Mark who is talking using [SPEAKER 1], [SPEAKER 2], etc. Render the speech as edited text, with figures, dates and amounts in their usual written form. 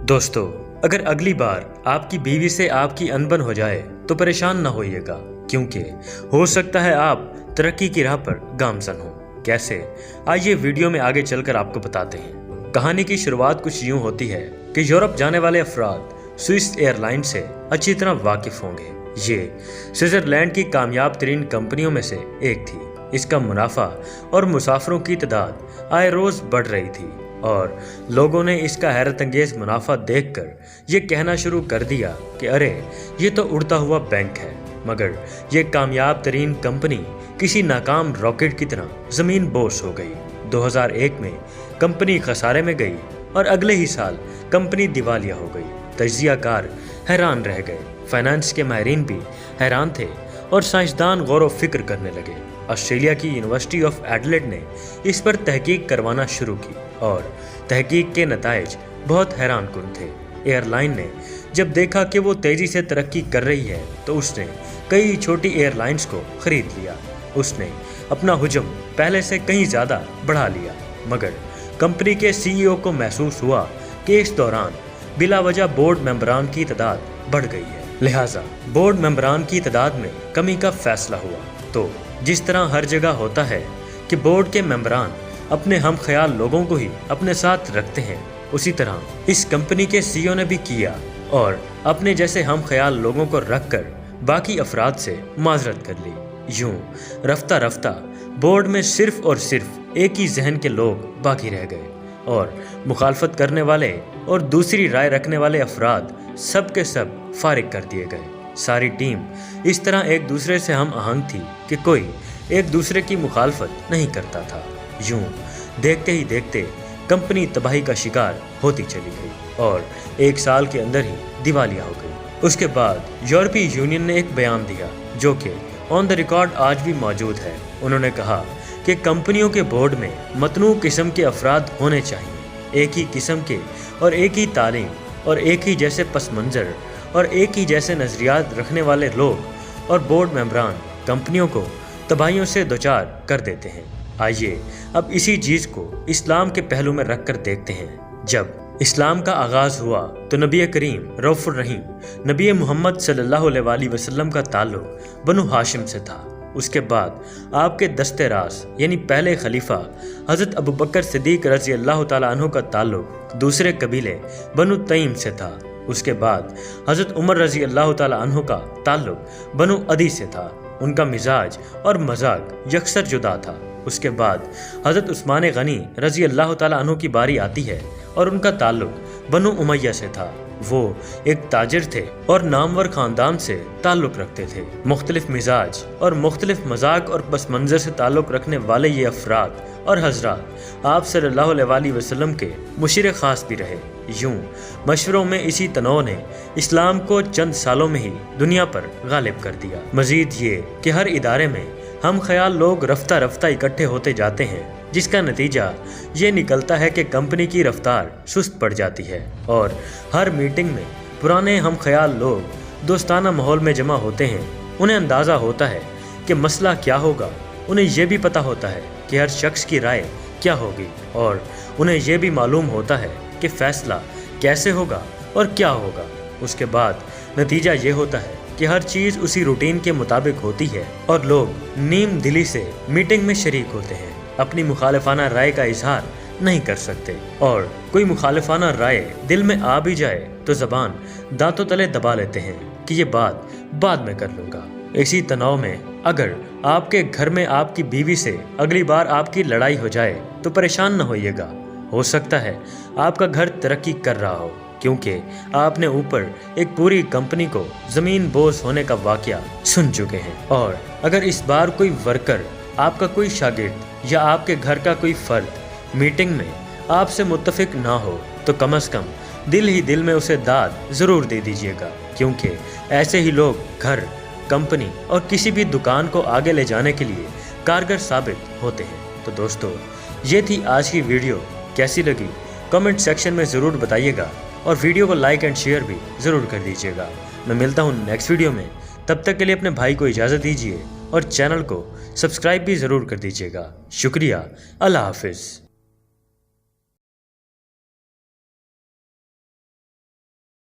[SPEAKER 1] दोस्तों, अगर अगली बार आपकी बीवी से आपकी अनबन हो जाए तो परेशान न होइएगा, क्योंकि हो सकता है आप तरक्की की राह पर गामजन हो। कैसे? आइए वीडियो में आगे चलकर आपको बताते हैं। कहानी की शुरुआत कुछ यूं होती है कि यूरोप जाने वाले अफराद स्विस एयरलाइन से अच्छी तरह वाकिफ होंगे। ये स्विट्जरलैंड की कामयाब तरीन कंपनियों में से एक थी। इसका मुनाफा और मुसाफिरों की तादाद आए रोज बढ़ रही थी और लोगों ने इसका हैरत अंगेज मुनाफा देखकर ये कहना शुरू कर दिया कि अरे ये तो उड़ता हुआ बैंक है। मगर ये कामयाब तरीन कंपनी किसी नाकाम रॉकेट की तरह जमीन बोस हो गई। 2001 में कंपनी खसारे में गई और अगले ही साल कंपनी दिवालिया हो गई। तज्जियाकार हैरान रह गए, फाइनेंस के माहिरीन भी हैरान थे और साइंसदान गौर व फिक्र करने लगे। ऑस्ट्रेलिया की यूनिवर्सिटी ऑफ एडिलेड ने इस पर तहकीक करवाना शुरू की और तहकीक के नताइज बहुत हैरान कुन थे। एयरलाइन ने जब देखा कि वो तेजी से तरक्की कर रही है तो उसने कई छोटी एयरलाइंस को खरीद लिया। उसने अपना हुजम पहले से कहीं ज़्यादा बढ़ा लिया। मगर कंपनी के सीईओ को महसूस हुआ कि इस दौरान बिला वजह बोर्ड मेंबरान की तादाद बढ़ गई है, लिहाजा बोर्ड मेंबरान की तादाद में कमी का फैसला हुआ। तो जिस तरह हर जगह होता है कि बोर्ड के मेंबरान अपने हम ख्याल लोगों को ही अपने साथ रखते हैं, उसी तरह इस कंपनी के सीईओ ने भी किया और अपने जैसे हम ख्याल लोगों को रखकर बाकी अफराद से माजरत कर ली। यूं रफ्ता रफ्ता बोर्ड में सिर्फ और सिर्फ एक ही जहन के लोग बाकी रह गए और मुखालफत करने वाले और दूसरी राय रखने वाले अफराद सब के सब फारिग कर दिए गए। सारी टीम इस तरह एक दूसरे से हम आहंग थी कि कोई एक दूसरे की मुखालफत नहीं करता था। यूं देखते ही देखते कंपनी तबाही का शिकार होती चली गई और एक साल के अंदर ही दिवालिया हो गई। उसके बाद यूरोपीय यूनियन ने एक बयान दिया जो कि ऑन द रिकॉर्ड आज भी मौजूद है। उन्होंने कहा कि कंपनियों के बोर्ड में मतनू किस्म के अफराद होने चाहिए, एक ही किस्म के और एक ही तालीम और एक ही जैसे पस मंज़र और एक ही जैसे नज़रियात रखने वाले लोग और बोर्ड मेंबरान कंपनियों को तबाहियों से दोचार कर देते हैं। आइए अब इसी चीज़ को इस्लाम के पहलू में रख कर देखते हैं। जब इस्लाम का आगाज़ हुआ तो नबी करीम रऊफ़ुर रहीम नबी मोहम्मद सल्लल्लाहु अलैहि वसल्लम का ताल्लुक बनु हाशिम से था। उसके बाद आपके दस्ते रास यानी पहले खलीफा हज़रत अबू बकर सिद्दीक़ रज़ी अल्लाह ताला अन्हु का ताल्लुक दूसरे कबीले बनु तईम से था। उसके बाद हज़रत उमर रज़ी अल्लाह ताला अन्हु का ताल्लुक बनु अदी से था। उनका मिजाज और मजाक यकसर जुदा था। उसके बाद हज़रत उस्मान गनी रज़ी अल्लाह ताला अन्हु की बारी आती है और उनका ताल्लुक बनु उमैया से था। वो एक ताजिर थे और नामवर खानदान से ताल्लुक रखते थे। मुख्तलिफ मिजाज और मुख्तलिफ मजाक और पस मंज़र से ताल्लुक रखने वाले ये अफराद और हजरात आप सल्लल्लाहु अलैहि वसल्लम के मुशीर ख़ास भी रहे। यूं मशवरों में इसी तनों ने इस्लाम को चंद सालों में ही दुनिया पर गालिब कर दिया। मजीद ये कि हर इदारे में हम ख्याल लोग रफ्ता रफ्ता इकट्ठे होते जाते हैं, जिसका नतीजा ये निकलता है कि कंपनी की रफ्तार सुस्त पड़ जाती है और हर मीटिंग में पुराने हम ख्याल लोग दोस्ताना माहौल में जमा होते हैं। उन्हें अंदाज़ा होता है कि मसला क्या होगा, उन्हें यह भी पता होता है कि हर शख्स की राय क्या होगी और उन्हें यह भी मालूम होता है कि फ़ैसला कैसे होगा और क्या होगा। उसके बाद नतीजा ये होता है कि हर चीज़ उसी रूटीन के मुताबिक होती है और लोग नीम दिली से मीटिंग में शरीक होते हैं, अपनी मुखालिफाना राय का इजहार नहीं कर सकते और कोई मुखालिफाना राय दिल में आ भी जाए तो ज़बान दांतों तले दबा लेते हैं कि ये बात बाद में कर लूँगा। इसी तनाव में अगर आपके घर में आपकी बीवी से अगली बार आपकी लड़ाई हो जाए तो परेशान न होइएगा। हो सकता है आपका घर तरक्की कर रहा हो, क्योंकि आपने ऊपर एक पूरी कंपनी को ज़मीन बोस होने का वाक़या सुन चुके हैं। और अगर इस बार कोई वर्कर, आपका कोई शागिर्द या आपके घर का कोई फ़र्द मीटिंग में आपसे मुत्तफिक ना हो तो कम से कम दिल ही दिल में उसे दाद ज़रूर दे दीजिएगा, क्योंकि ऐसे ही लोग घर, कंपनी और किसी भी दुकान को आगे ले जाने के लिए कारगर साबित होते हैं। तो दोस्तों, ये थी आज की वीडियो। कैसी लगी कमेंट सेक्शन में ज़रूर बताइएगा और वीडियो को लाइक एंड शेयर भी ज़रूर कर दीजिएगा। मैं मिलता हूँ नेक्स्ट वीडियो में, तब तक के लिए अपने भाई को इजाज़त दीजिए और चैनल को सब्सक्राइब भी ज़रूर कर दीजिएगा। शुक्रिया। अल्लाह हाफिज़।